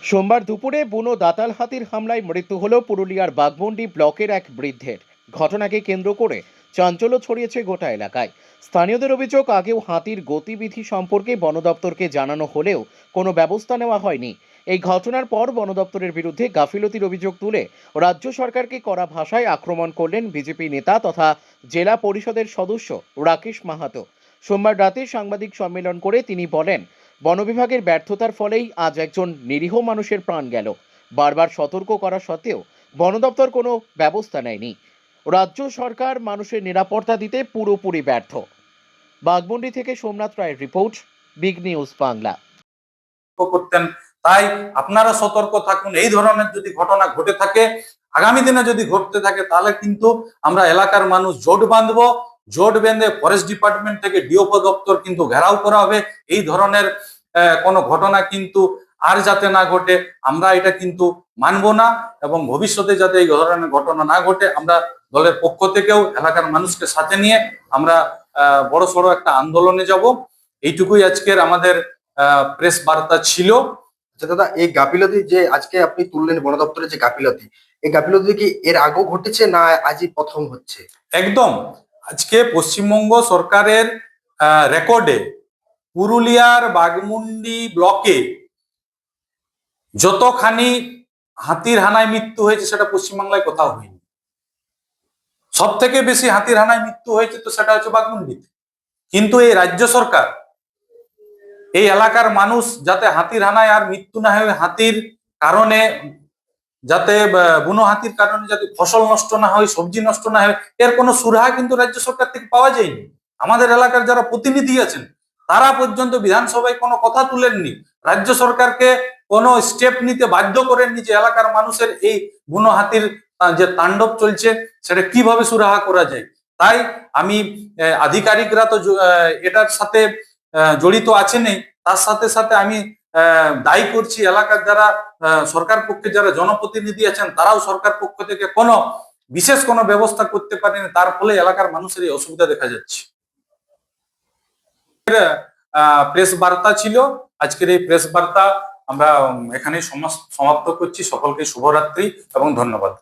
সোমবার দুপুরে বুনো দাতাল হাতির হামলায় মৃত্যু হল পুরুলিয়ার বাঘমুন্ডি ব্লকের এক বৃদ্ধের। ঘটনাকে কেন্দ্র করে চাঞ্চল্য ছড়িয়েছে গোটা এলাকায়। স্থানীয়দের অভিযোগ, আগেও হাতির গতিবিধি সম্পর্কে বন দপ্তরকে জানানো হলেও কোনো ব্যবস্থা নেওয়া হয়নি। এই ঘটনার পর বন দপ্তরের বিরুদ্ধে গাফিলতির অভিযোগ তুলে রাজ্য সরকারকে কড়া ভাষায় আক্রমণ করলেন বিজেপি নেতা তথা জেলা পরিষদের সদস্য রাকেশ মাহাতো। সোমবার রাতে সাংবাদিক সম্মেলন করে তিনি বলেন, বন বিভাগের ব্যর্থতার ফলেই আজ একজন নিরীহ মানুষের প্রাণ গেল। বারবার সতর্ক করা সত্ত্বেও বন দপ্তর কোনো ব্যবস্থা নেয়নি। রাজ্য সরকার মানুষের নিরাপত্তা দিতে পুরোপুরি ব্যর্থ। বাঘমুন্ডি থেকে সোমনাথ রায়ের রিপোর্ট, বিগ নিউজ বাংলা। করতেন, তাই আপনারা সতর্ক থাকুন। এই ধরনের যদি ঘটনা ঘটে থাকে, আগামী দিনে যদি ঘটতে থাকে, তাহলে কিন্তু আমরা এলাকার মানুষ জোট বাঁধবো। জোট বেঁধে ফরেস্ট ডিপার্টমেন্ট থেকে ডিওপো দপ্তর কিন্তু ঘেরাও করা হবে। এই ধরনের কোনো ঘটনা কিন্তু আর যাতে না ঘটে, আমরা এটা কিন্তু মানবো না। এবং ভবিষ্যতে যাতে এই ধরনের ঘটনা না ঘটে, আমরা দলের পক্ষ থেকেও এলাকার মানুষকে সাথে নিয়ে আমরা বড় সড়ো একটা আন্দোলনে যাব। এইটুকুই আজকের আমাদের প্রেস বার্তা ছিল। আচ্ছা দাদা, এই গাফিলতি যে আজকে আপনি তুললেন, বন দপ্তরের যে গাফিলতি, এই গাফিলতি কি এর আগেও ঘটেছে না আজই প্রথম হচ্ছে? একদম, আজকে পশ্চিমবঙ্গ সরকারের রেকর্ডে পুরুলিয়ার বাঘমুন্ডি ব্লকে যতখানি হাতির হানায় মৃত্যু হয়েছে সেটা পশ্চিমবাংলায় কোথাও হয়নি। সব থেকে বেশি হাতির হানায় মৃত্যু হয়েছে তো সেটা হচ্ছে বাঘমুন্ডিতে। কিন্তু এই রাজ্য সরকার এই এলাকার মানুষ যাতে হাতির হানায় আর মৃত্যু না হয়, হাতির কারণে যাতে বুনো হাতির কারণে যাতে ফসল নষ্ট না হয়, সবজি নষ্ট না হয়, এর কোনো সুরাহা কিন্তু রাজ্য সরকার থেকে পাওয়া যায়নি। আমাদের এলাকার যারা প্রতিনিধি আছেন তারা পর্যন্ত বিধানসভায় কোনো কথা তুলেননি, রাজ্য সরকারকে কোনো স্টেপ নিতে বাধ্য করেননি যে এলাকার মানুষের এই বুনো হাতির যে তাণ্ডব চলছে সেটা কিভাবে সুরাহা করা যায়। তাই আমি আধিকারিকরা তো এটার সাথে জড়িত আছেনই, তার সাথে সাথে আমি দায়ী করছি এলাকার যারা সরকার পক্ষে যারা জনপ্রতিনিধি আছেন, তারাও সরকার পক্ষ থেকে কোনো বিশেষ কোনো ব্যবস্থা করতে পারেনি। তার ফলে এলাকার মানুষের এই অসুবিধা দেখা যাচ্ছে। প্রেস বার্তা ছিল আজকের এই প্রেস বার্তা আমরা এখানেই সমাপ্ত করছি। সকলকে শুভরাত্রি এবং ধন্যবাদ।